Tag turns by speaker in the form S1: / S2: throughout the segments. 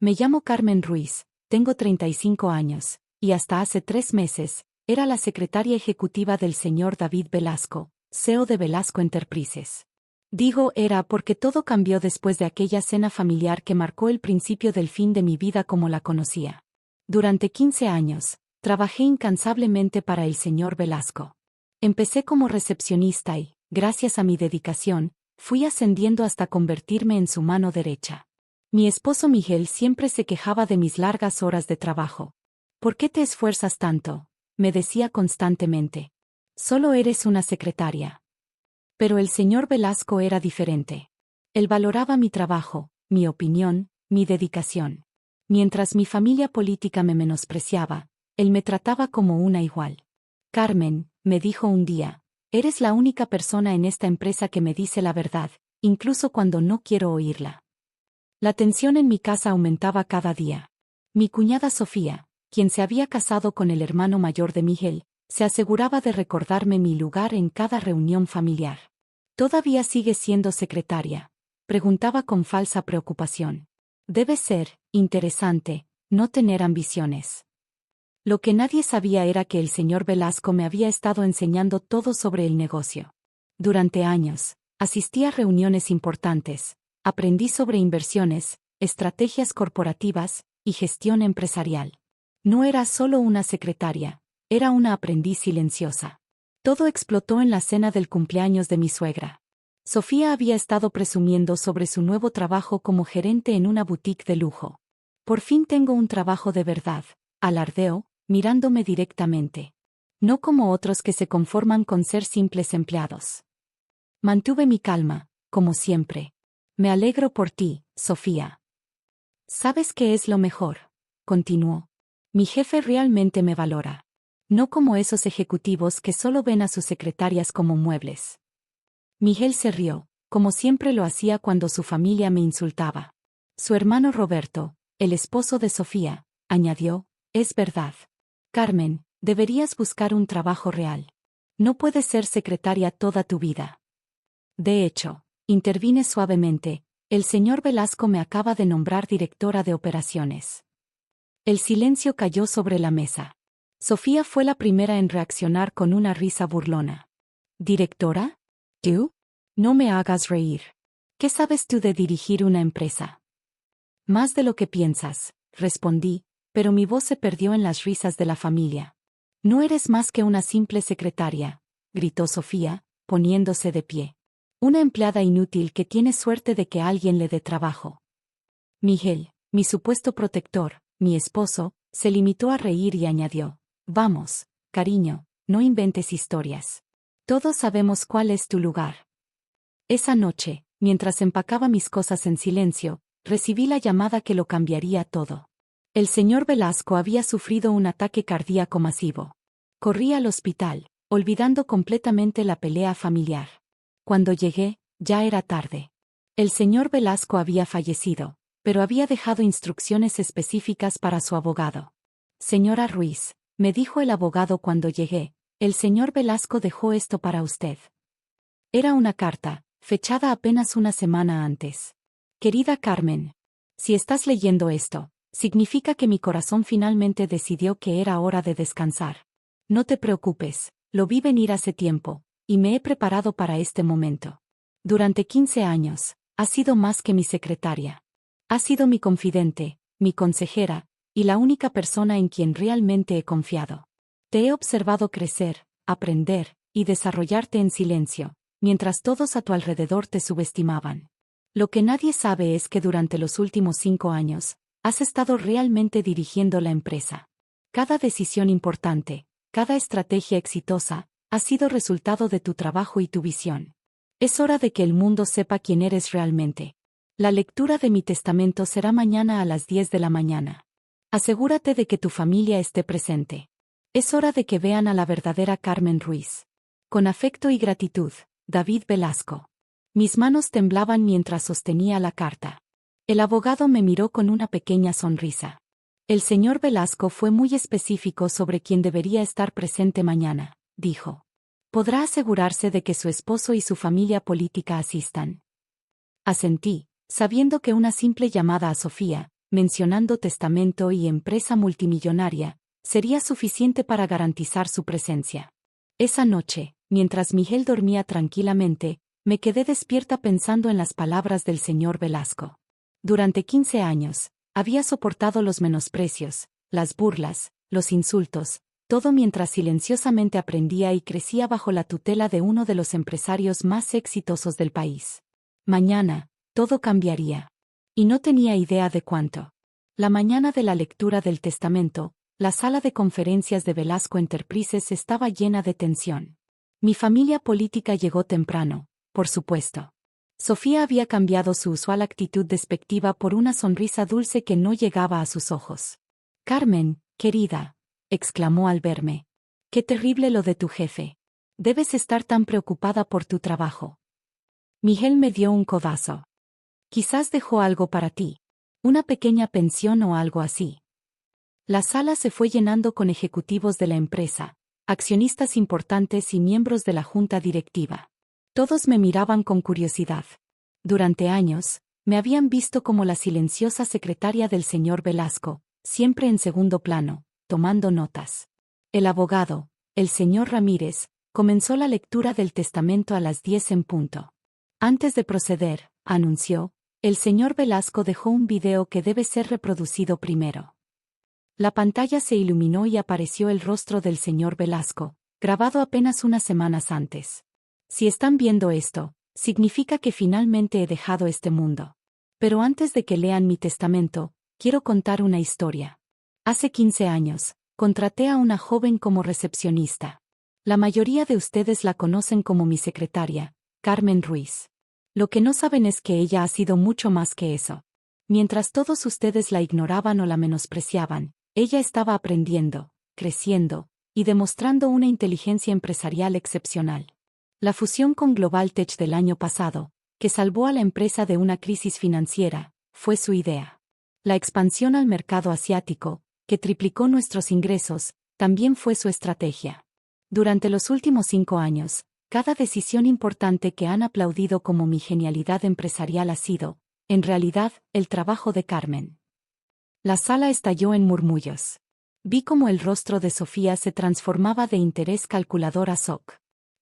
S1: Me llamo Carmen Ruiz, tengo 35 años, y hasta hace 3 meses, era la secretaria ejecutiva del señor David Velasco, CEO de Velasco Enterprises. Digo era porque todo cambió después de aquella cena familiar que marcó el principio del fin de mi vida como la conocía. Durante 15 años, trabajé incansablemente para el señor Velasco. Empecé como recepcionista y, gracias a mi dedicación, fui ascendiendo hasta convertirme en su mano derecha. Mi esposo Miguel siempre se quejaba de mis largas horas de trabajo. ¿Por qué te esfuerzas tanto?, me decía constantemente. Solo eres una secretaria. Pero el señor Velasco era diferente. Él valoraba mi trabajo, mi opinión, mi dedicación. Mientras mi familia política me menospreciaba, él me trataba como una igual. Carmen, me dijo un día, eres la única persona en esta empresa que me dice la verdad, incluso cuando no quiero oírla. La tensión en mi casa aumentaba cada día. Mi cuñada Sofía, quien se había casado con el hermano mayor de Miguel, se aseguraba de recordarme mi lugar en cada reunión familiar. ¿Todavía sigues siendo secretaria?, preguntaba con falsa preocupación. Debe ser interesante no tener ambiciones. Lo que nadie sabía era que el señor Velasco me había estado enseñando todo sobre el negocio. Durante años, asistí a reuniones importantes, aprendí sobre inversiones, estrategias corporativas y gestión empresarial. No era solo una secretaria, era una aprendiz silenciosa. Todo explotó en la cena del cumpleaños de mi suegra. Sofía había estado presumiendo sobre su nuevo trabajo como gerente en una boutique de lujo. Por fin tengo un trabajo de verdad, alardeó, mirándome directamente. No como otros que se conforman con ser simples empleados. Mantuve mi calma, como siempre. Me alegro por ti, Sofía. ¿Sabes qué es lo mejor?, continuó. Mi jefe realmente me valora. No como esos ejecutivos que solo ven a sus secretarias como muebles. Miguel se rió, como siempre lo hacía cuando su familia me insultaba. Su hermano Roberto, el esposo de Sofía, añadió, es verdad. Carmen, deberías buscar un trabajo real. No puedes ser secretaria toda tu vida. De hecho, intervine suavemente, el señor Velasco me acaba de nombrar directora de operaciones. El silencio cayó sobre la mesa. Sofía fue la primera en reaccionar con una risa burlona. ¿Directora? ¿Tú? No me hagas reír. ¿Qué sabes tú de dirigir una empresa? Más de lo que piensas, respondí, pero mi voz se perdió en las risas de la familia. No eres más que una simple secretaria, gritó Sofía, poniéndose de pie. Una empleada inútil que tiene suerte de que alguien le dé trabajo. Miguel, mi supuesto protector, mi esposo, se limitó a reír y añadió, vamos, cariño, no inventes historias. Todos sabemos cuál es tu lugar. Esa noche, mientras empacaba mis cosas en silencio, recibí la llamada que lo cambiaría todo. El señor Velasco había sufrido un ataque cardíaco masivo. Corrí al hospital, olvidando completamente la pelea familiar. Cuando llegué, ya era tarde. El señor Velasco había fallecido, pero había dejado instrucciones específicas para su abogado. Señora Ruiz, me dijo el abogado cuando llegué, el señor Velasco dejó esto para usted. Era una carta, fechada apenas una semana antes. Querida Carmen, si estás leyendo esto, significa que mi corazón finalmente decidió que era hora de descansar. No te preocupes, lo vi venir hace tiempo, y me he preparado para este momento. Durante 15 años, has sido más que mi secretaria. Has sido mi confidente, mi consejera, y la única persona en quien realmente he confiado. Te he observado crecer, aprender, y desarrollarte en silencio, mientras todos a tu alrededor te subestimaban. Lo que nadie sabe es que durante los últimos 5 años, has estado realmente dirigiendo la empresa. Cada decisión importante, cada estrategia exitosa, ha sido resultado de tu trabajo y tu visión. Es hora de que el mundo sepa quién eres realmente. La lectura de mi testamento será mañana a las 10 de la mañana. Asegúrate de que tu familia esté presente. Es hora de que vean a la verdadera Carmen Ruiz. Con afecto y gratitud, David Velasco. Mis manos temblaban mientras sostenía la carta. El abogado me miró con una pequeña sonrisa. El señor Velasco fue muy específico sobre quién debería estar presente mañana, dijo. ¿Podrá asegurarse de que su esposo y su familia política asistan? Asentí, sabiendo que una simple llamada a Sofía mencionando testamento y empresa multimillonaria, sería suficiente para garantizar su presencia. Esa noche, mientras Miguel dormía tranquilamente, me quedé despierta pensando en las palabras del señor Velasco. Durante 15 años, había soportado los menosprecios, las burlas, los insultos, todo mientras silenciosamente aprendía y crecía bajo la tutela de uno de los empresarios más exitosos del país. Mañana, todo cambiaría. Y no tenía idea de cuánto. La mañana de la lectura del testamento, la sala de conferencias de Velasco Enterprises estaba llena de tensión. Mi familia política llegó temprano, por supuesto. Sofía había cambiado su usual actitud despectiva por una sonrisa dulce que no llegaba a sus ojos. «Carmen, querida», exclamó al verme. «Qué terrible lo de tu jefe. Debes estar tan preocupada por tu trabajo». Miguel me dio un codazo. «Quizás dejó algo para ti. Una pequeña pensión o algo así». La sala se fue llenando con ejecutivos de la empresa, accionistas importantes y miembros de la junta directiva. Todos me miraban con curiosidad. Durante años, me habían visto como la silenciosa secretaria del señor Velasco, siempre en segundo plano, tomando notas. El abogado, el señor Ramírez, comenzó la lectura del testamento a las 10 en punto. Antes de proceder, anunció, el señor Velasco dejó un video que debe ser reproducido primero. La pantalla se iluminó y apareció el rostro del señor Velasco, grabado apenas unas semanas antes. Si están viendo esto, significa que finalmente he dejado este mundo. Pero antes de que lean mi testamento, quiero contar una historia. Hace 15 años, contraté a una joven como recepcionista. La mayoría de ustedes la conocen como mi secretaria, Carmen Ruiz. Lo que no saben es que ella ha sido mucho más que eso. Mientras todos ustedes la ignoraban o la menospreciaban, ella estaba aprendiendo, creciendo, y demostrando una inteligencia empresarial excepcional. La fusión con Global Tech del año pasado, que salvó a la empresa de una crisis financiera, fue su idea. La expansión al mercado asiático, que triplicó nuestros ingresos, también fue su estrategia. Durante los últimos 5 años, cada decisión importante que han aplaudido como mi genialidad empresarial ha sido, en realidad, el trabajo de Carmen. La sala estalló en murmullos. Vi cómo el rostro de Sofía se transformaba de interés calculador a shock.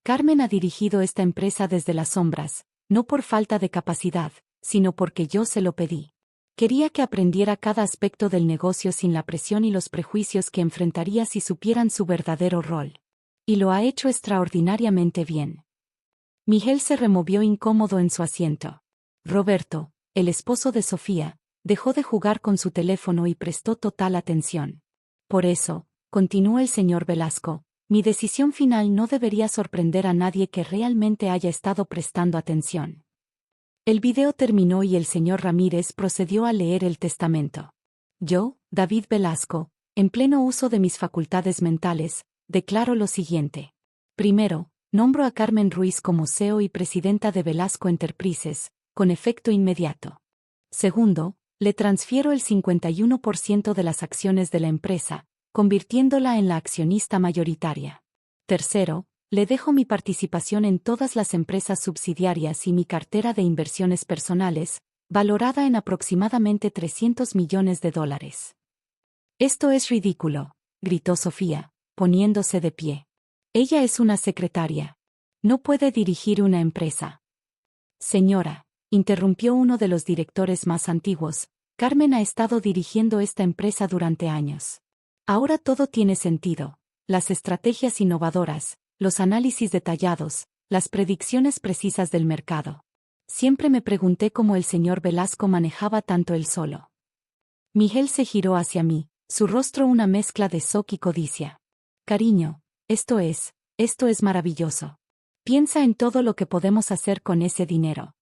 S1: Carmen ha dirigido esta empresa desde las sombras, no por falta de capacidad, sino porque yo se lo pedí. Quería que aprendiera cada aspecto del negocio sin la presión y los prejuicios que enfrentaría si supieran su verdadero rol. Y lo ha hecho extraordinariamente bien. Miguel se removió incómodo en su asiento. Roberto, el esposo de Sofía, dejó de jugar con su teléfono y prestó total atención. Por eso, continuó el señor Velasco, mi decisión final no debería sorprender a nadie que realmente haya estado prestando atención. El video terminó y el señor Ramírez procedió a leer el testamento. Yo, David Velasco, en pleno uso de mis facultades mentales, declaro lo siguiente. Primero, nombro a Carmen Ruiz como CEO y presidenta de Velasco Enterprises, con efecto inmediato. Segundo, le transfiero el 51% de las acciones de la empresa, convirtiéndola en la accionista mayoritaria. Tercero, le dejo mi participación en todas las empresas subsidiarias y mi cartera de inversiones personales, valorada en aproximadamente $300 millones. Esto es ridículo, gritó Sofía, poniéndose de pie. Ella es una secretaria. No puede dirigir una empresa. Señora, interrumpió uno de los directores más antiguos, Carmen ha estado dirigiendo esta empresa durante años. Ahora todo tiene sentido. Las estrategias innovadoras, los análisis detallados, las predicciones precisas del mercado. Siempre me pregunté cómo el señor Velasco manejaba tanto él solo. Miguel se giró hacia mí, su rostro una mezcla de shock y codicia. Cariño, esto es maravilloso. Piensa en todo lo que podemos hacer con ese dinero.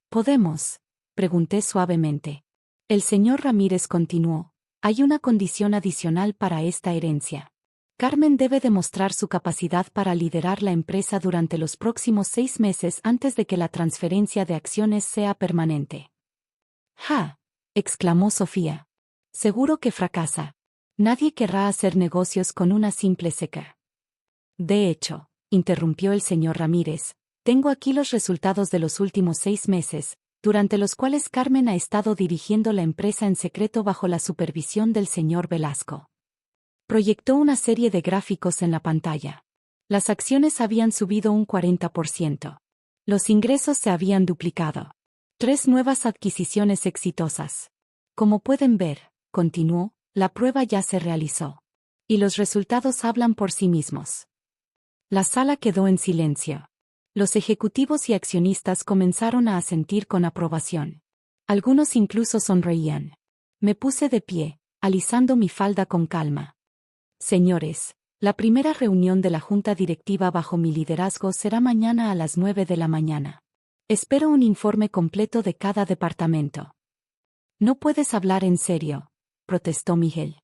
S1: ¿Podemos?, pregunté suavemente. El señor Ramírez continuó. Hay una condición adicional para esta herencia. Carmen debe demostrar su capacidad para liderar la empresa durante los próximos 6 meses antes de que la transferencia de acciones sea permanente. ¡Ja!, exclamó Sofía. Seguro que fracasa. Nadie querrá hacer negocios con una simple seca. De hecho, interrumpió el señor Ramírez, tengo aquí los resultados de los últimos 6 meses, durante los cuales Carmen ha estado dirigiendo la empresa en secreto bajo la supervisión del señor Velasco. Proyectó una serie de gráficos en la pantalla. Las acciones habían subido un 40%. Los ingresos se habían duplicado. 3 nuevas adquisiciones exitosas. Como pueden ver, continuó, la prueba ya se realizó. Y los resultados hablan por sí mismos. La sala quedó en silencio. Los ejecutivos y accionistas comenzaron a asentir con aprobación. Algunos incluso sonreían. Me puse de pie, alisando mi falda con calma. Señores, la primera reunión de la junta directiva bajo mi liderazgo será mañana a las 9 de la mañana. Espero un informe completo de cada departamento. No puedes hablar en serio, protestó Miguel.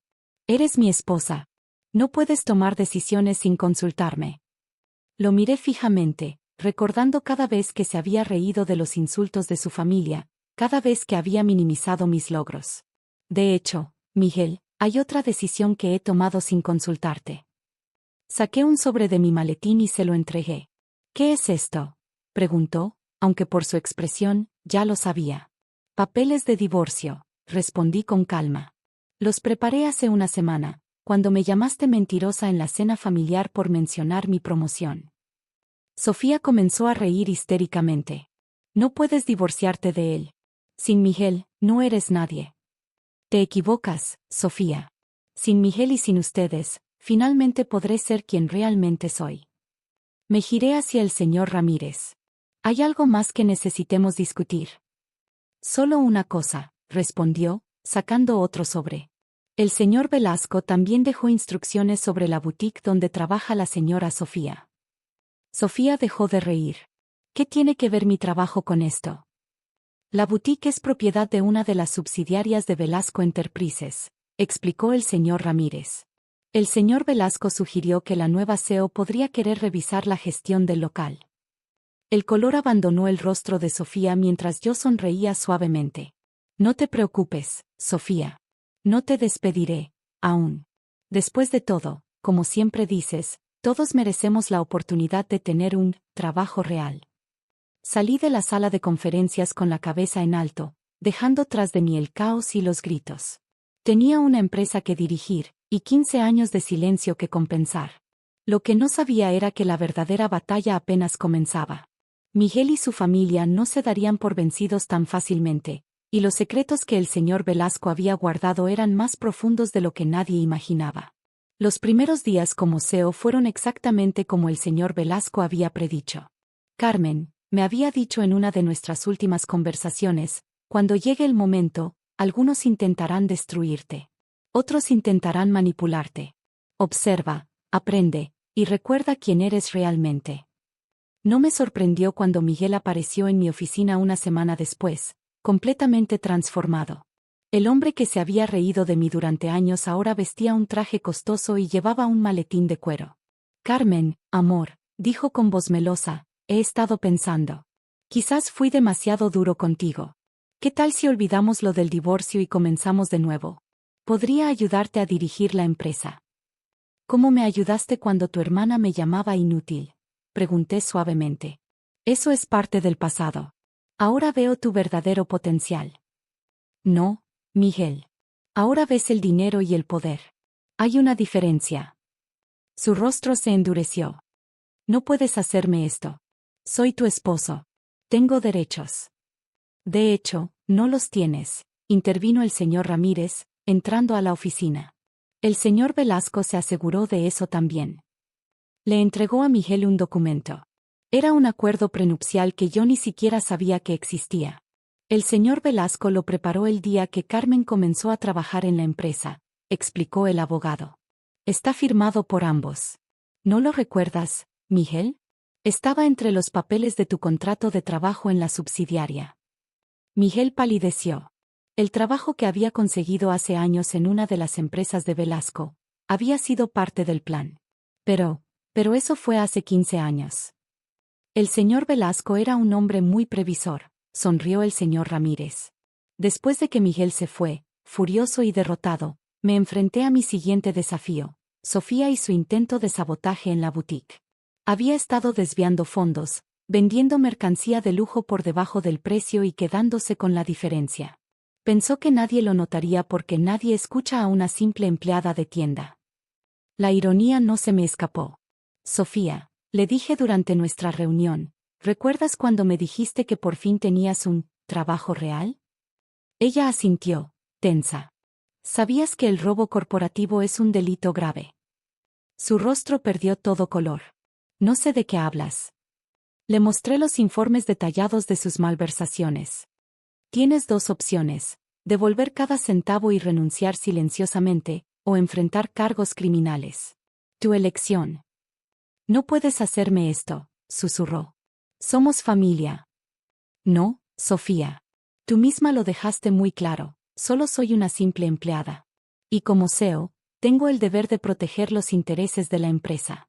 S1: Eres mi esposa. No puedes tomar decisiones sin consultarme. Lo miré fijamente, recordando cada vez que se había reído de los insultos de su familia, cada vez que había minimizado mis logros. De hecho, Miguel, hay otra decisión que he tomado sin consultarte. Saqué un sobre de mi maletín y se lo entregué. ¿Qué es esto?, preguntó, aunque por su expresión, ya lo sabía. Papeles de divorcio, respondí con calma. Los preparé hace una semana, cuando me llamaste mentirosa en la cena familiar por mencionar mi promoción. Sofía comenzó a reír histéricamente. No puedes divorciarte de él. Sin Miguel, no eres nadie. Te equivocas, Sofía. Sin Miguel y sin ustedes, finalmente podré ser quien realmente soy. Me giré hacia el señor Ramírez. ¿Hay algo más que necesitemos discutir? Solo una cosa, respondió, sacando otro sobre. El señor Velasco también dejó instrucciones sobre la boutique donde trabaja la señora Sofía. Sofía dejó de reír. ¿Qué tiene que ver mi trabajo con esto? La boutique es propiedad de una de las subsidiarias de Velasco Enterprises, explicó el señor Ramírez. El señor Velasco sugirió que la nueva CEO podría querer revisar la gestión del local. El color abandonó el rostro de Sofía mientras yo sonreía suavemente. No te preocupes, Sofía. No te despediré, aún. Después de todo, como siempre dices, todos merecemos la oportunidad de tener un trabajo real. Salí de la sala de conferencias con la cabeza en alto, dejando tras de mí el caos y los gritos. Tenía una empresa que dirigir, y 15 años de silencio que compensar. Lo que no sabía era que la verdadera batalla apenas comenzaba. Miguel y su familia no se darían por vencidos tan fácilmente, y los secretos que el señor Velasco había guardado eran más profundos de lo que nadie imaginaba. Los primeros días como CEO fueron exactamente como el señor Velasco había predicho. Carmen, me había dicho en una de nuestras últimas conversaciones, cuando llegue el momento, algunos intentarán destruirte. Otros intentarán manipularte. Observa, aprende, y recuerda quién eres realmente. No me sorprendió cuando Miguel apareció en mi oficina una semana después, completamente transformado. El hombre que se había reído de mí durante años ahora vestía un traje costoso y llevaba un maletín de cuero. Carmen, amor, dijo con voz melosa, he estado pensando. Quizás fui demasiado duro contigo. ¿Qué tal si olvidamos lo del divorcio y comenzamos de nuevo? Podría ayudarte a dirigir la empresa. ¿Cómo me ayudaste cuando tu hermana me llamaba inútil?, pregunté suavemente. Eso es parte del pasado. Ahora veo tu verdadero potencial. No, Miguel. Ahora ves el dinero y el poder. Hay una diferencia. Su rostro se endureció. No puedes hacerme esto. Soy tu esposo. Tengo derechos. De hecho, no los tienes, intervino el señor Ramírez, entrando a la oficina. El señor Velasco se aseguró de eso también. Le entregó a Miguel un documento. Era un acuerdo prenupcial que yo ni siquiera sabía que existía. El señor Velasco lo preparó el día que Carmen comenzó a trabajar en la empresa, explicó el abogado. Está firmado por ambos. ¿No lo recuerdas, Miguel? Estaba entre los papeles de tu contrato de trabajo en la subsidiaria. Miguel palideció. El trabajo que había conseguido hace años en una de las empresas de Velasco había sido parte del plan. Pero eso fue hace 15 años. El señor Velasco era un hombre muy previsor, sonrió el señor Ramírez. Después de que Miguel se fue, furioso y derrotado, me enfrenté a mi siguiente desafío, Sofía y su intento de sabotaje en la boutique. Había estado desviando fondos, vendiendo mercancía de lujo por debajo del precio y quedándose con la diferencia. Pensó que nadie lo notaría porque nadie escucha a una simple empleada de tienda. La ironía no se me escapó. Sofía, le dije durante nuestra reunión, ¿recuerdas cuando me dijiste que por fin tenías un trabajo real? Ella asintió, tensa. ¿Sabías que el robo corporativo es un delito grave? Su rostro perdió todo color. No sé de qué hablas. Le mostré los informes detallados de sus malversaciones. Tienes dos opciones: devolver cada centavo y renunciar silenciosamente, o enfrentar cargos criminales. Tu elección. No puedes hacerme esto, susurró. Somos familia. No, Sofía. Tú misma lo dejaste muy claro, solo soy una simple empleada. Y como CEO, tengo el deber de proteger los intereses de la empresa.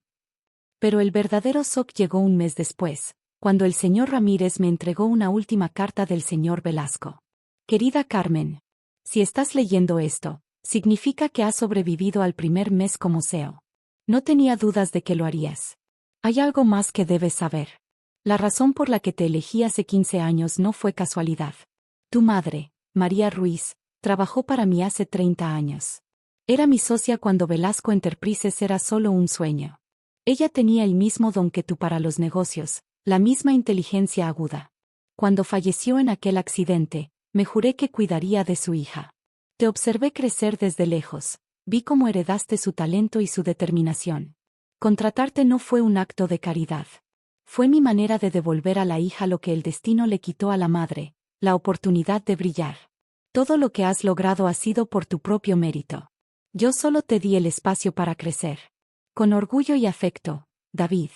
S1: Pero el verdadero shock llegó un mes después, cuando el señor Ramírez me entregó una última carta del señor Velasco. Querida Carmen, si estás leyendo esto, significa que has sobrevivido al primer mes como CEO. No tenía dudas de que lo harías. Hay algo más que debes saber. La razón por la que te elegí hace 15 años no fue casualidad. Tu madre, María Ruiz, trabajó para mí hace 30 años. Era mi socia cuando Velasco Enterprises era solo un sueño. Ella tenía el mismo don que tú para los negocios, la misma inteligencia aguda. Cuando falleció en aquel accidente, me juré que cuidaría de su hija. Te observé crecer desde lejos, vi cómo heredaste su talento y su determinación. Contratarte no fue un acto de caridad. Fue mi manera de devolver a la hija lo que el destino le quitó a la madre, la oportunidad de brillar. Todo lo que has logrado ha sido por tu propio mérito. Yo solo te di el espacio para crecer. Con orgullo y afecto, David.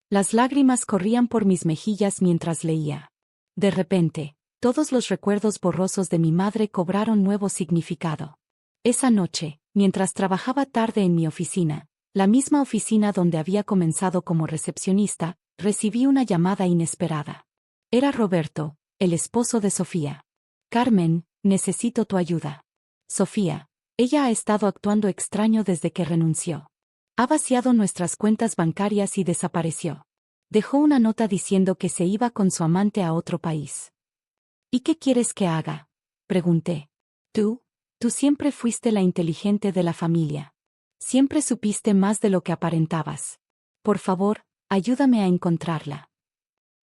S1: Las lágrimas corrían por mis mejillas mientras leía. De repente, todos los recuerdos borrosos de mi madre cobraron nuevo significado. Esa noche, mientras trabajaba tarde en mi oficina, la misma oficina donde había comenzado como recepcionista, recibí una llamada inesperada. Era Roberto, el esposo de Sofía. Carmen, necesito tu ayuda. Sofía, ella ha estado actuando extraño desde que renunció. Ha vaciado nuestras cuentas bancarias y desapareció. Dejó una nota diciendo que se iba con su amante a otro país. ¿Y qué quieres que haga?, pregunté. Tú siempre fuiste la inteligente de la familia. Siempre supiste más de lo que aparentabas. Por favor, ayúdame a encontrarla.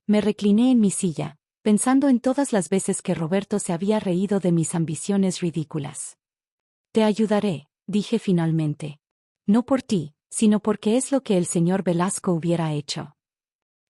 S1: Me recliné en mi silla, pensando en todas las veces que Roberto se había reído de mis ambiciones ridículas. Te ayudaré, dije finalmente. No por ti, sino porque es lo que el señor Velasco hubiera hecho.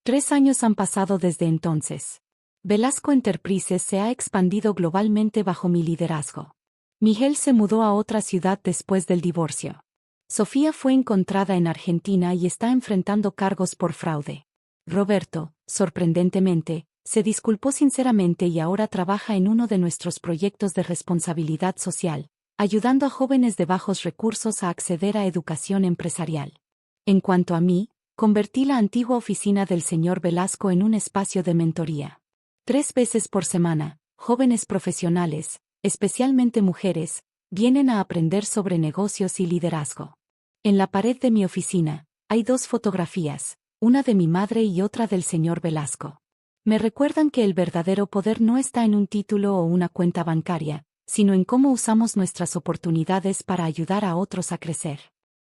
S1: 3 años han pasado desde entonces. Velasco Enterprises se ha expandido globalmente bajo mi liderazgo. Miguel se mudó a otra ciudad después del divorcio. Sofía fue encontrada en Argentina y está enfrentando cargos por fraude. Roberto, sorprendentemente, se disculpó sinceramente y ahora trabaja en uno de nuestros proyectos de responsabilidad social, ayudando a jóvenes de bajos recursos a acceder a educación empresarial. En cuanto a mí, convertí la antigua oficina del señor Velasco en un espacio de mentoría. 3 veces por semana, jóvenes profesionales, especialmente mujeres, vienen a aprender sobre negocios y liderazgo. En la pared de mi oficina, hay 2 fotografías, una de mi madre y otra del señor Velasco. Me recuerdan que el verdadero poder no está en un título o una cuenta bancaria, sino en cómo usamos nuestras oportunidades para ayudar a otros a crecer.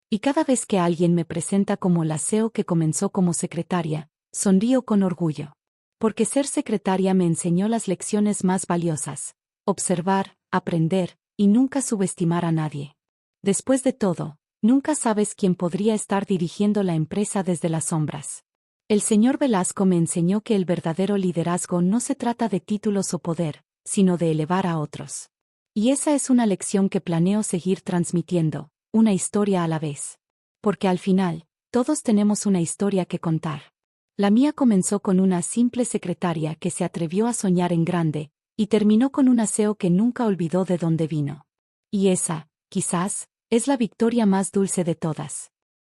S1: Y cada vez que alguien me presenta como la CEO que comenzó como secretaria, sonrío con orgullo. Porque ser secretaria me enseñó las lecciones más valiosas: observar, aprender, y nunca subestimar a nadie. Después de todo, nunca sabes quién podría estar dirigiendo la empresa desde las sombras. El señor Velasco me enseñó que el verdadero liderazgo no se trata de títulos o poder, sino de elevar a otros. Y esa es una lección que planeo seguir transmitiendo, una historia a la vez. Porque al final, todos tenemos una historia que contar. La mía comenzó con una simple secretaria que se atrevió a soñar en grande, y terminó con un CEO que nunca olvidó de dónde vino. Y esa, quizás, es la victoria más dulce de todas.